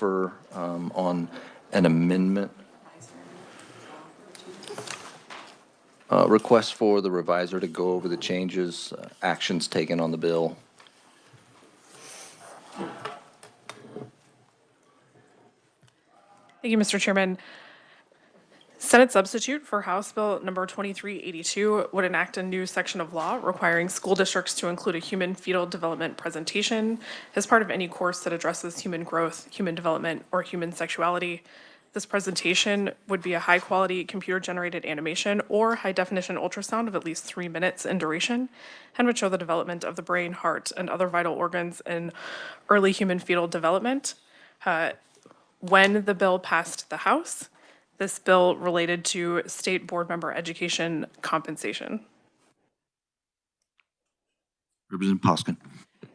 on an amendment. Request for the reviser to go over the changes, actions taken on the bill. Thank you, Mr. Chairman. Senate substitute for House Bill number 2382 would enact a new section of law requiring school districts to include a human fetal development presentation as part of any course that addresses human growth, human development, or human sexuality. This presentation would be a high-quality computer-generated animation or high-definition ultrasound of at least 3 minutes in duration and would show the development of the brain, heart, and other vital organs in early human fetal development. When the bill passed the House, this bill related to state board member education compensation. Representative Poskin.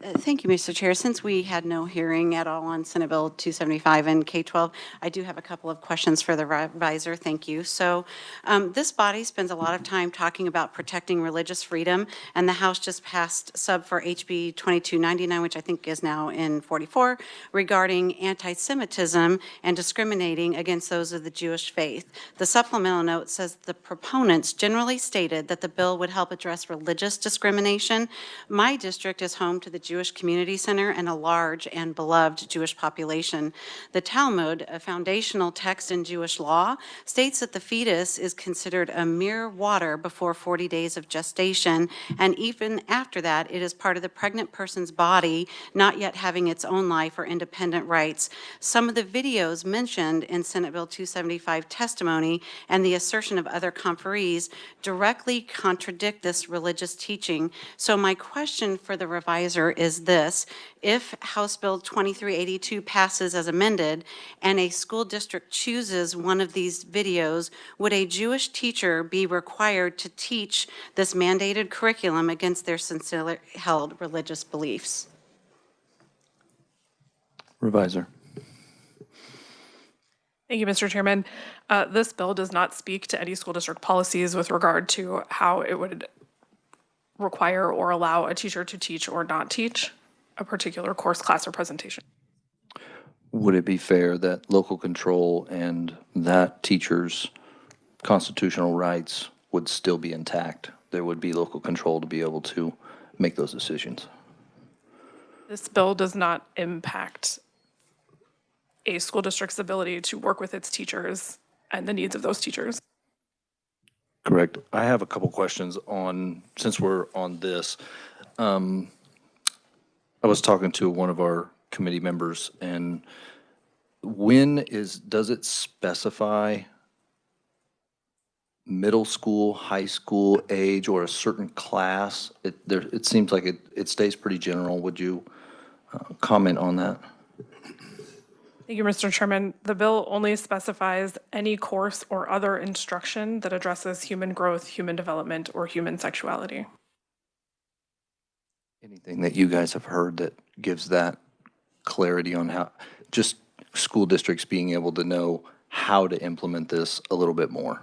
Thank you, Mr. Chair. Since we had no hearing at all on Senate Bill 275 and K12, I do have a couple of questions for the reviser. Thank you. So this body spends a lot of time talking about protecting religious freedom, and the House just passed sub for HB 2299, which I think is now in 44, regarding anti-Semitism and discriminating against those of the Jewish faith. The supplemental note says the proponents generally stated that the bill would help address religious discrimination. My district is home to the Jewish Community Center and a large and beloved Jewish population. The Talmud, a foundational text in Jewish law, states that the fetus is considered a mere water before 40 days of gestation, and even after that, it is part of the pregnant person's body, not yet having its own life or independent rights. Some of the videos mentioned in Senate Bill 275 testimony and the assertion of other conferees directly contradict this religious teaching. So my question for the reviser is this: if House Bill 2382 passes as amended and a school district chooses one of these videos, would a Jewish teacher be required to teach this mandated curriculum against their sincerely held religious beliefs? Reviser. Thank you, Mr. Chairman. This bill does not speak to any school district policies with regard to how it would require or allow a teacher to teach or not teach a particular course, class, or presentation. Would it be fair that local control and that teacher's constitutional rights would still be intact? There would be local control to be able to make those decisions. This bill does not impact a school district's ability to work with its teachers and the needs of those teachers. Correct. I have a couple questions on, since we're on this. I was talking to one of our committee members, and does it specify middle school, high school age, or a certain class? It seems like it stays pretty general. Would you comment on that? Thank you, Mr. Chairman. The bill only specifies any course or other instruction that addresses human growth, human development, or human sexuality. Anything that you guys have heard that gives that clarity on how, just school districts being able to know how to implement this a little bit more?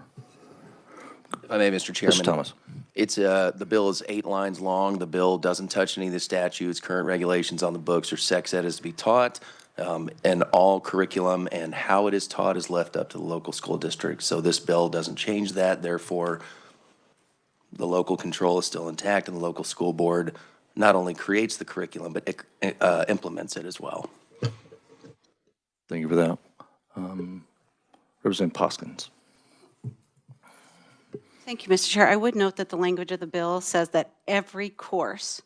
If I may, Mr. Chairman. Mr. Thomas. It's, the bill is 8 lines long. The bill doesn't touch any of the statutes, current regulations on the books, or sex ed is to be taught. And all curriculum and how it is taught is left up to the local school district. So this bill doesn't change that. Therefore, the local control is still intact, and the local school board not only creates the curriculum, but it, implements it as well. Thank you for that. Representative Poskins. Thank you, Mr. Chair. I would note that the language of the bill says that every course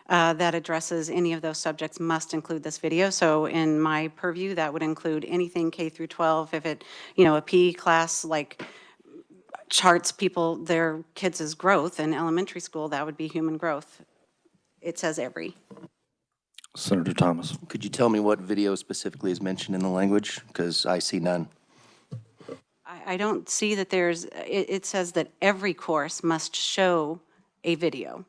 that addresses any of those subjects must include this video. So in my purview, that would include anything K through 12. If it, a PE class like charts their kids' growth in elementary school, that would be human growth. It says every. Senator Thomas. Could you tell me what video specifically is mentioned in the language? Because I see none. I don't see that it says that every course must show a video.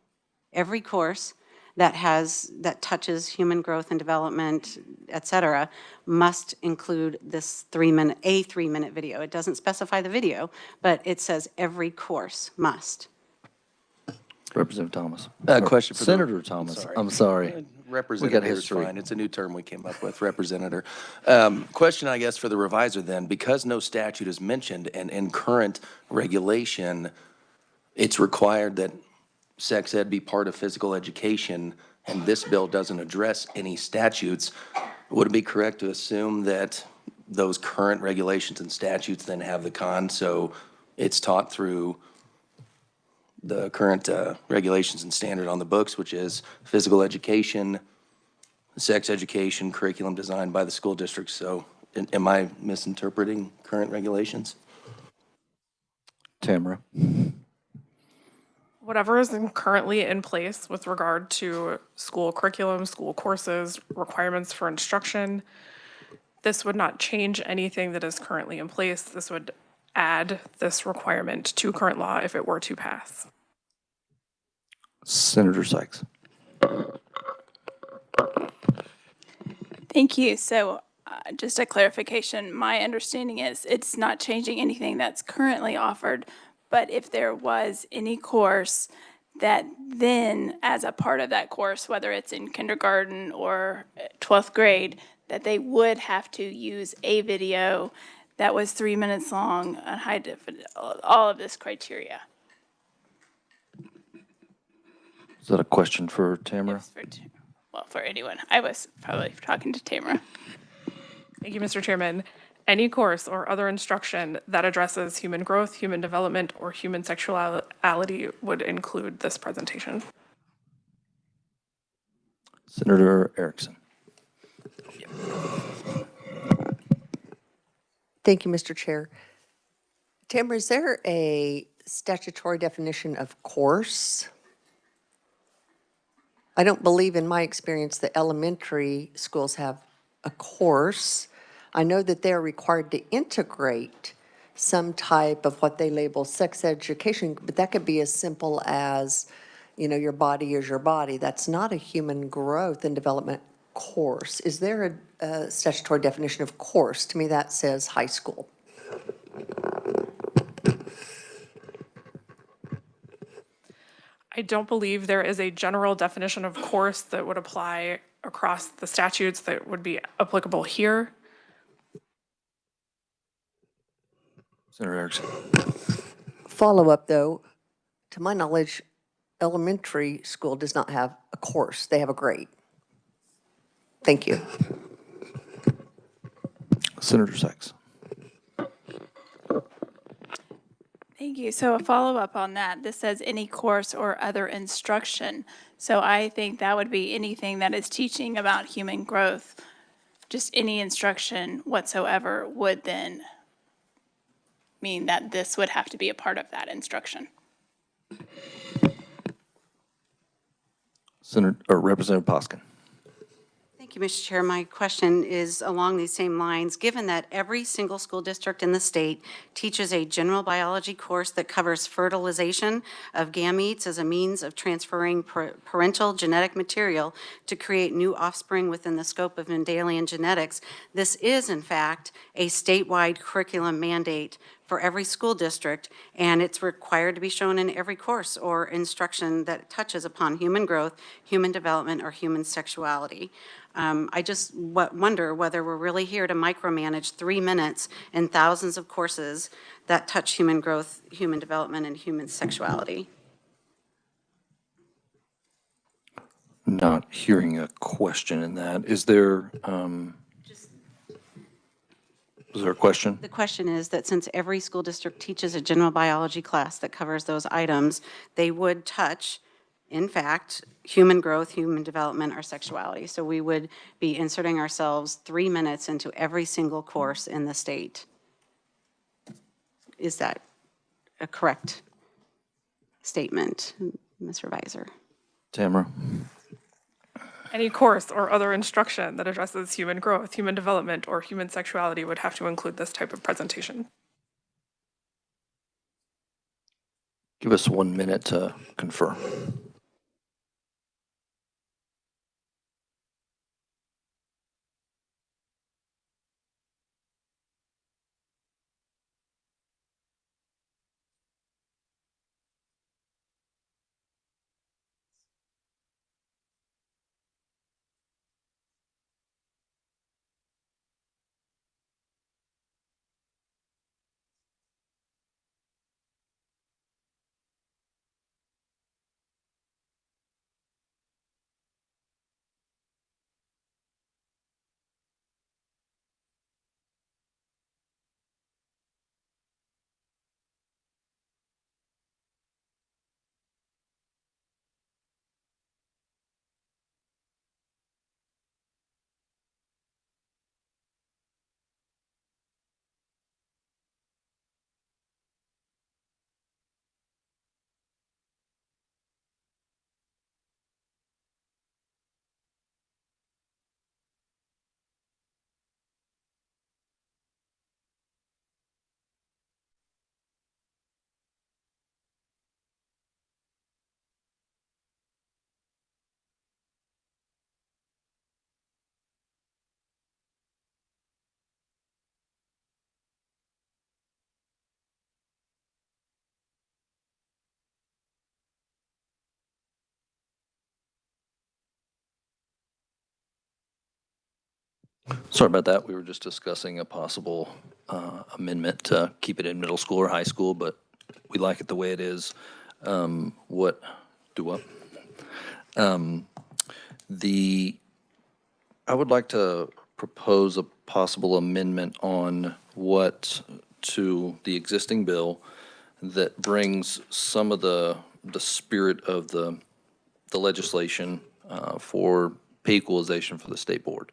Every course that touches human growth and development, et cetera, must include this 3-minute video. It doesn't specify the video, but it says every course must. Representative Thomas. Question for Senator Thomas. I'm sorry. Representative is history. fine. It's a new term we came up with, representative. Question, I guess, for the revisor then, because no statute is mentioned and in current regulation, it's required that sex ed be part of physical education, and this bill doesn't address any statutes, would it be correct to assume that those current regulations and statutes then have the con, so it's taught through the current regulations and standard on the books, which is physical education, sex education, curriculum designed by the school district? So am I misinterpreting current regulations? Tamara? Whatever is currently in place with regard to school curriculum, school courses, requirements for instruction, this would not change anything that is currently in place. This would add this requirement to current law if it were to pass. Senator Sykes? Thank you. So just a clarification, my understanding is it's not changing anything that's currently offered, but if there was any course that then, as a part of that course, whether it's in kindergarten or 12th grade, that they would have to use a video that was 3 minutes long, high definition, all of this criteria. Is that a question for Tamara? Well, for anyone. I was probably talking to Tamara. Thank you, Mr. Chairman. Any course or other instruction that addresses human growth, human development, or human sexuality would include this presentation. Senator Erickson? Thank you, Mr. Chair. Tamara, is there a statutory definition of course? I don't believe, in my experience, that elementary schools have a course. I know that they're required to integrate some type of what they label sex education, but that could be as simple as, you know, your body is your body. That's not a human growth and development course. Is there a statutory definition of course? To me, that says high school. I don't believe there is a general definition of course that would apply across the statutes that would be applicable here. Senator Erickson? Follow-up, though, to my knowledge, elementary school does not have a course. They have a grade. Thank you. Senator Sykes? Thank you. So a follow-up on that, this says any course or other instruction. So I think that would be anything that is teaching about human growth. Just any instruction whatsoever would then mean that this would have to be a part of that instruction. Representative Poskin? Thank you, Mr. Chair. My question is along these same lines. Given that every single school district in the state teaches a general biology course that covers fertilization of gametes as a means of transferring parental genetic material to create new offspring within the scope of Mendelian genetics, this is, in fact, a statewide curriculum mandate for every school district, and it's required to be shown in every course or instruction that touches upon human growth, human development, or human sexuality. I just wonder whether we're really here to micromanage 3 minutes in thousands of courses that touch human growth, human development, and human sexuality. Not hearing a question in that. Is there a question? The question is that since every school district teaches a general biology class that covers those items, they would touch, in fact, human growth, human development, or sexuality. So we would be inserting ourselves 3 minutes into every single course in the state. Is that a correct statement, Ms. Revisor? Tamara? Any course or other instruction that addresses human growth, human development, or human sexuality would have to include this type of presentation. Give us 1 minute to confirm. Sorry about that. We were just discussing a possible amendment to keep it in middle school or high school, but we like it the way it is. What, do what? I would like to propose a possible amendment on to the existing bill that brings some of the spirit of the legislation for pay equalization for the state board.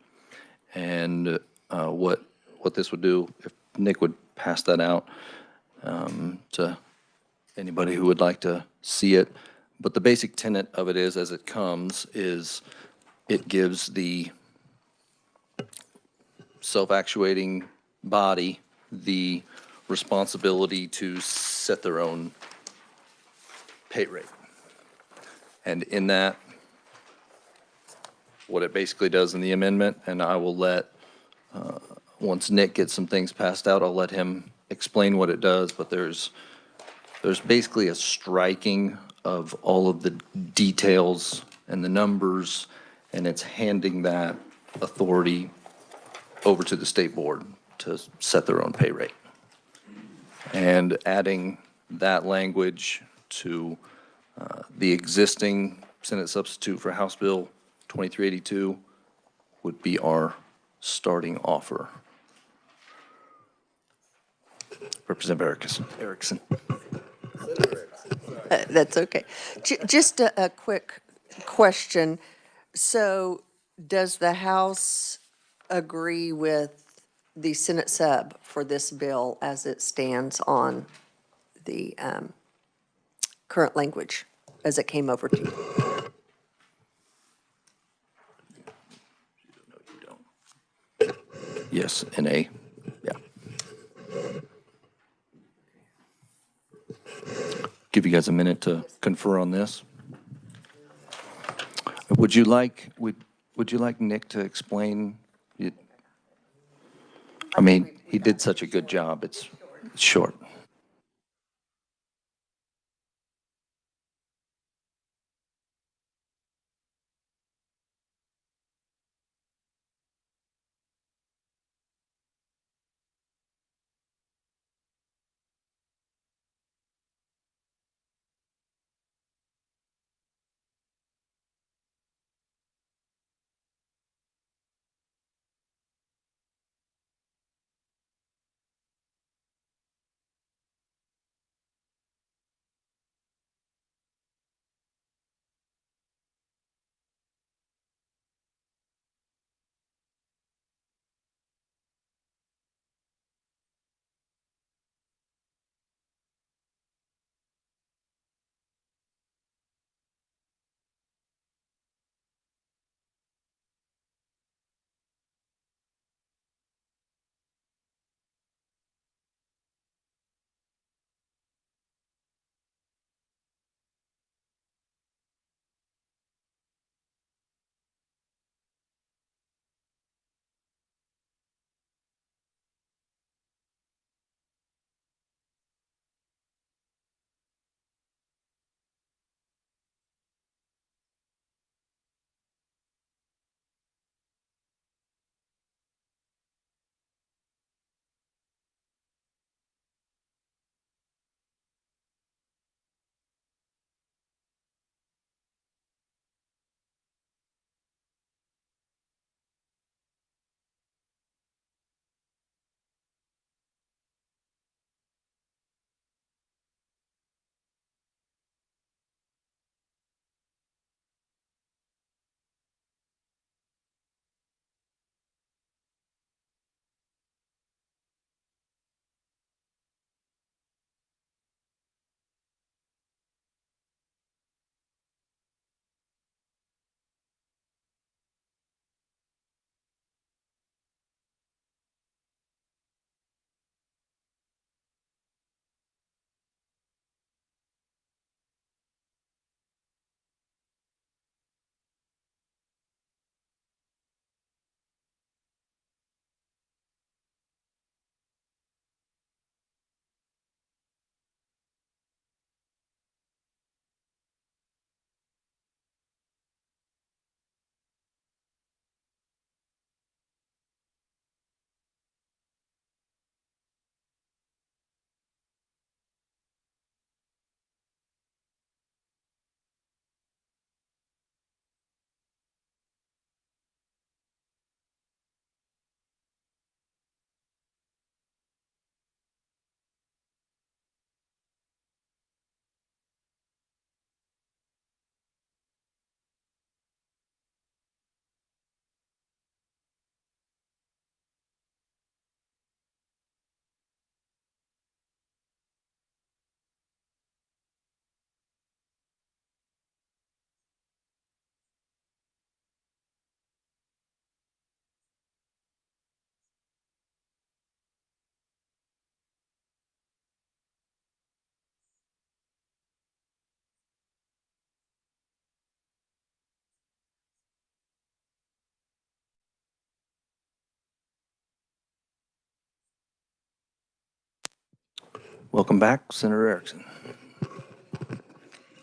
And what this would do, if Nick would pass that out to anybody who would like to see it. But the basic tenet of it is, as it comes, is it gives the self-actuating body the responsibility to set their own pay rate. And in that, what it basically does in the amendment, and I will let, once Nick gets some things passed out, I'll let him explain what it does, but there's basically a striking of all of the details and the numbers, and it's handing that authority over to the state board to set their own pay rate. And adding that language to the existing Senate substitute for House Bill 2382 would be our starting offer. Representative Erickson. That's okay. Just a quick question. So does the House agree with the Senate sub for this bill as it stands on the current language as it came over to you? Yes, NA, yeah. Give you guys a minute to confer on this. Would you like Nick to explain it? I mean, he did such a good job, it's short. Welcome back, Senator Erickson.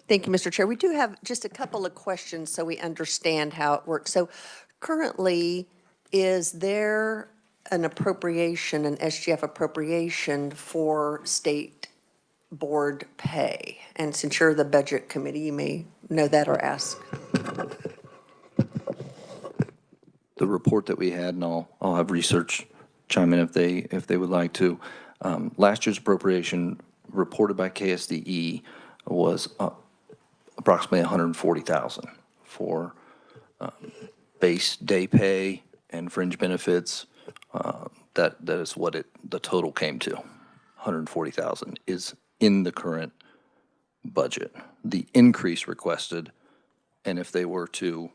Thank you, Mr. Chair. We do have just a couple of questions so we understand how it works. So currently, is there an appropriation, an SGF appropriation for state board pay? And since you're the budget committee, you may know that or ask. The report that we had, and I'll have research chime in if they would like to. Last year's appropriation reported by KSDE was approximately 140,000 for base day pay and fringe benefits. That is what the total came to. 140,000 is in the current budget. The increase requested, and if they were to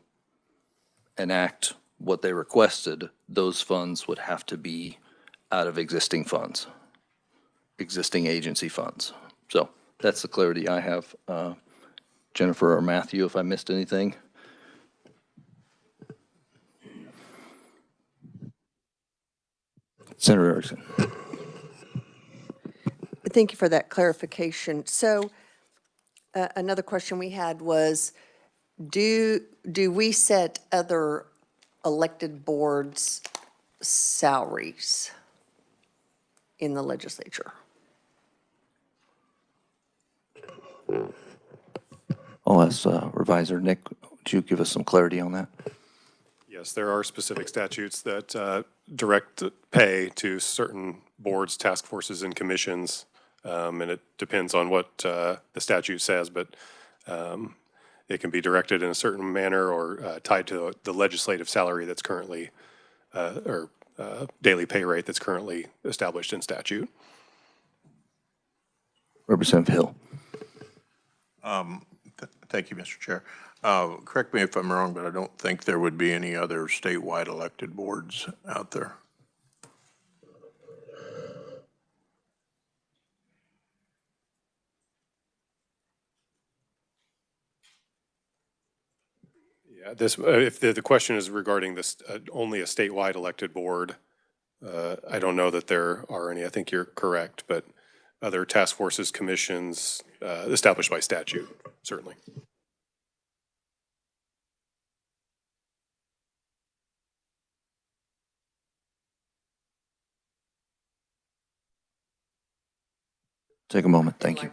enact what they requested, those funds would have to be out of existing funds, existing agency funds. So that's the clarity I have. Jennifer or Matthew, if I missed anything. Senator Erickson. Thank you for that clarification. So another question we had was, do we set other elected boards' salaries in the legislature? I'll ask Revisor Nick, would you give us some clarity on that? Yes, there are specific statutes that direct pay to certain boards, task forces, and commissions, and it depends on what the statute says, but it can be directed in a certain manner or tied to the legislative salary that's currently, or daily pay rate that's currently established in statute. Representative Hill. Thank you, Mr. Chair. Correct me if I'm wrong, but I don't think there would be any other statewide elected boards out there. Yeah, this, if the question is regarding this, only a statewide elected board, I don't know that there are any. I think you're correct, but other task forces, commissions, established by statute, certainly. Take a moment, thank you.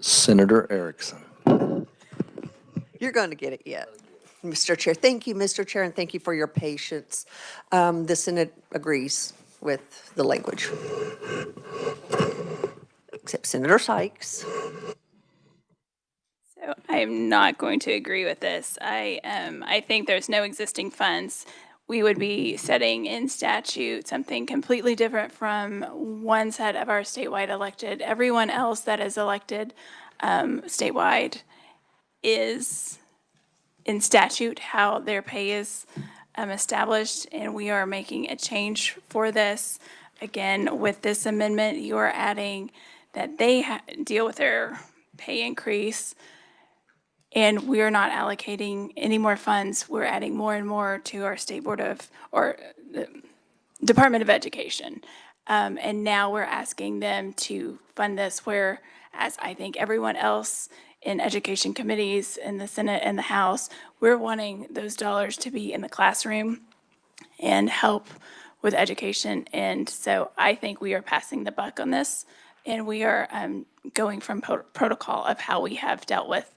Senator Erickson. You're going to get it yet, Mr. Chair. Thank you, Mr. Chair, and thank you for your patience. The Senate agrees with the language. Except Senator Sykes. So I am not going to agree with this. I think there's no existing funds. We would be setting in statute something completely different from one set of our statewide elected. Everyone else that is elected statewide is in statute how their pay is established, and we are making a change for this. Again, with this amendment, you are adding that they deal with their pay increase, and we are not allocating any more funds. We're adding more and more to our state board of, or the Department of Education. And now we're asking them to fund this, whereas I think everyone else in education committees in the Senate and the House, we're wanting those dollars to be in the classroom and help with education. And so I think we are passing the buck on this, and we are going from protocol of how we have dealt with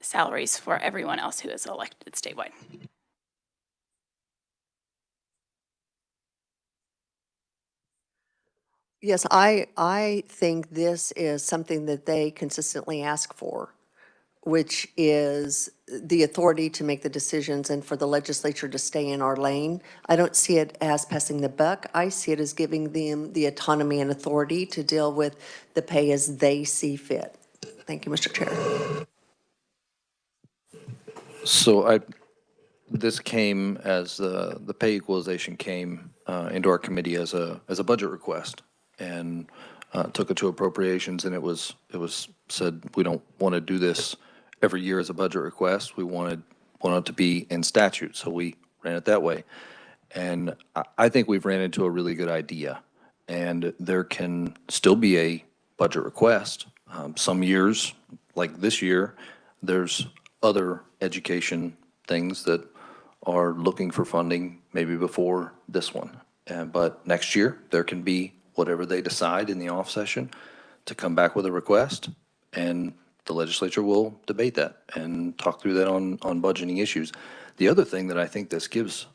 salaries for everyone else who is elected statewide. Yes, I think this is something that they consistently ask for, which is the authority to make the decisions and for the legislature to stay in our lane. I don't see it as passing the buck. I see it as giving them the autonomy and authority to deal with the pay as they see fit. Thank you, Mr. Chair. So this came as the pay equalization came into our committee as a budget request, and took it to appropriations, and it was said we don't want to do this every year as a budget request. We wanted it to be in statute, so we ran it that way. And I think we've ran into a really good idea, and there can still be a budget request. Some years, like this year, there's other education things that are looking for funding maybe before this one. But next year, there can be whatever they decide in the off session to come back with a request, and the legislature will debate that and talk through that on budgeting issues. The other thing that I think this gives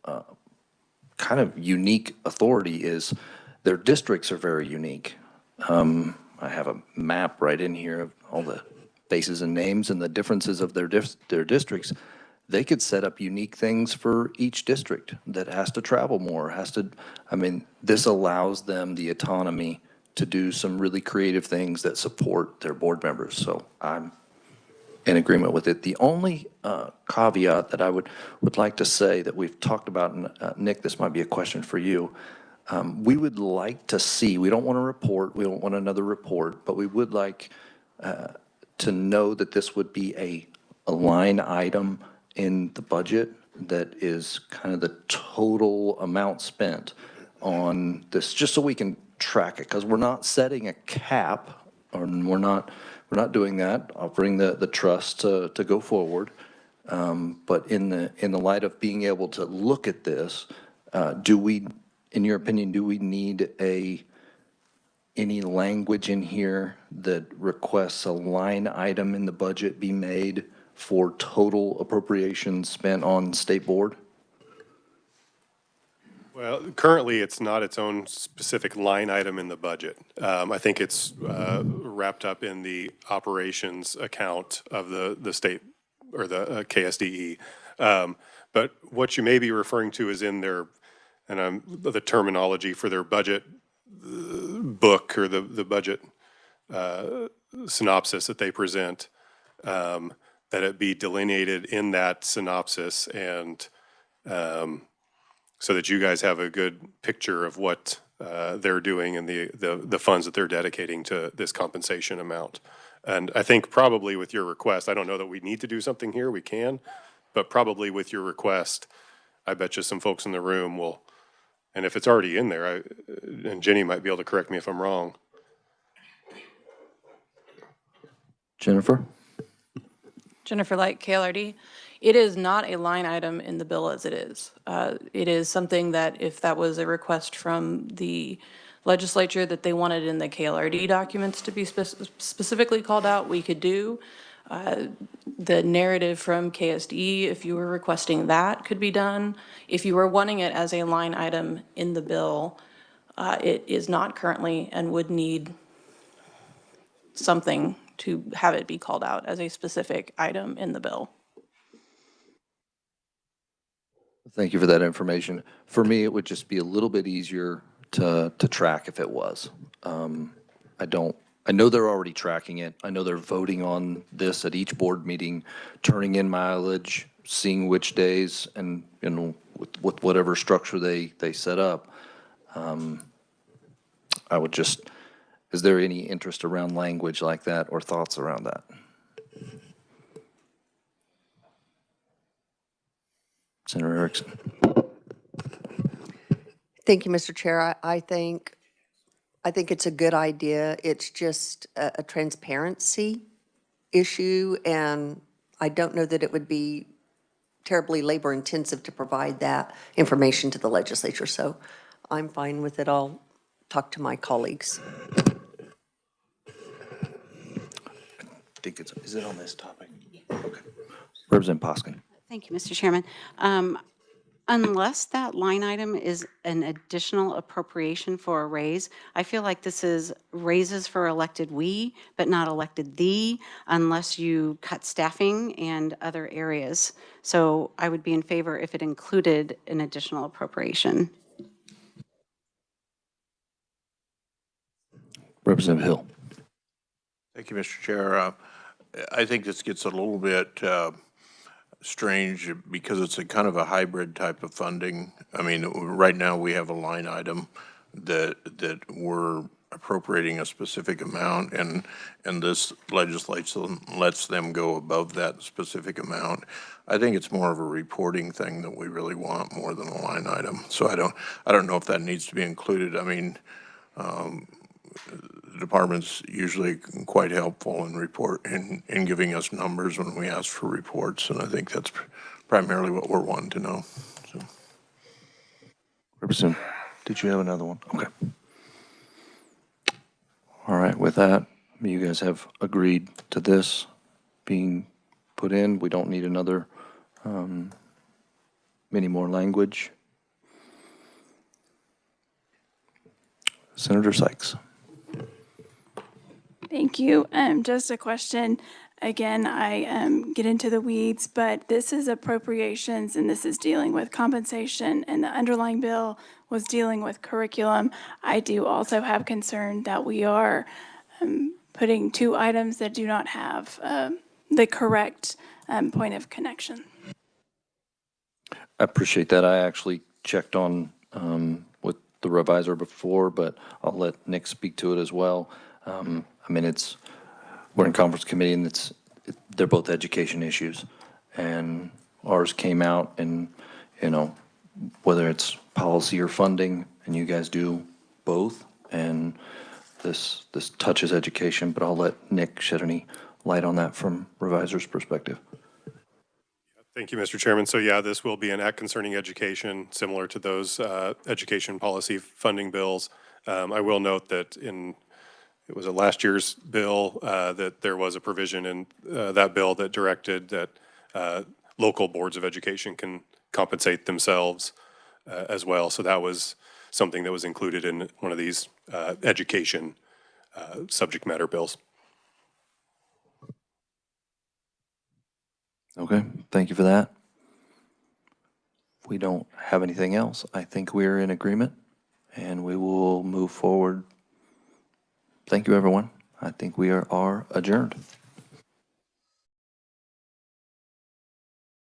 kind of unique authority is their districts are very unique. I have a map right in here of all the faces and names and the differences of their districts. They could set up unique things for each district that has to travel more, this allows them the autonomy to do some really creative things that support their board members. So I'm in agreement with it. The only caveat that I would like to say that we've talked about, and Nick, this might be a question for you. We would like to see, we don't want a report, we don't want another report, but we would like to know that this would be a line item in the budget that is kind of the total amount spent on this, just so we can track it, because we're not setting a cap, or we're not doing that, offering the trust to go forward. But in the light of being able to look at this, do we, in your opinion, do we need any language in here that requests a line item in the budget be made for total appropriations spent on state board? Well, currently, it's not its own specific line item in the budget. I think it's wrapped up in the operations account of the state, or the KSDE. But what you may be referring to is in their, and the terminology for their budget book, or the budget synopsis that they present, that it be delineated in that synopsis, and so that you guys have a good picture of what they're doing and the funds that they're dedicating to this compensation amount. And I think probably with your request, I don't know that we need to do something here, we can, but probably with your request, I bet you some folks in the room will, and if it's already in there, and Jenny might be able to correct me if I'm wrong. Jennifer? Jennifer Light, KLRD. It is not a line item in the bill as it is. It is something that if that was a request from the legislature that they wanted in the KLRD documents to be specifically called out, we could do. The narrative from KSD, if you were requesting that, could be done. If you were wanting it as a line item in the bill, it is not currently and would need something to have it be called out as a specific item in the bill. Thank you for that information. For me, it would just be a little bit easier to track if it was. I know they're already tracking it. I know they're voting on this at each board meeting, turning in mileage, seeing which days, and, you know, with whatever structure they set up. I would just, is there any interest around language like that or thoughts around that? Senator Erickson. Thank you, Mr. Chair. I think it's a good idea. It's just a transparency issue, and I don't know that it would be terribly labor intensive to provide that information to the legislature. So I'm fine with it. I'll talk to my colleagues. I think is it on this topic? Okay. Representative Poskin. Thank you, Mr. Chairman. Unless that line item is an additional appropriation for a raise, I feel like this is raises for elected we, but not elected thee, unless you cut staffing and other areas. So I would be in favor if it included an additional appropriation. Representative Hill. Thank you, Mr. Chair. I think this gets a little bit strange because it's a kind of a hybrid type of funding. I mean, right now we have a line item that we're appropriating a specific amount, and this legislation lets them go above that specific amount. I think it's more of a reporting thing that we really want more than a line item. So I don't know if that needs to be included. I mean, the department's usually quite helpful in giving us numbers when we ask for reports, and I think that's primarily what we're wanting to know. So. Representative, did you have another one? Okay. All right, with that, you guys have agreed to this being put in. We don't need another, any more language. Senator Sykes. Thank you. Just a question. Again, I get into the weeds, but this is appropriations and this is dealing with compensation, and the underlying bill was dealing with curriculum. I do also have concern that we are putting two items that do not have the correct point of connection. I appreciate that. I actually checked on with the revisor before, but I'll let Nick speak to it as well. I mean, we're in conference committee, and they're both education issues, and ours came out, and you know, whether it's policy or funding, and you guys do both, and this touches education, but I'll let Nick shed any light on that from revisor's perspective. Thank you, Mr. Chairman. So yeah, this will be an act concerning education, similar to those education policy funding bills. I will note that it was a last year's bill that there was a provision in that bill that directed that local boards of education can compensate themselves as well. So that was something that was included in one of these education subject matter bills. Okay, thank you for that. If we don't have anything else, I think we're in agreement, and we will move forward. Thank you, everyone. I think we are adjourned.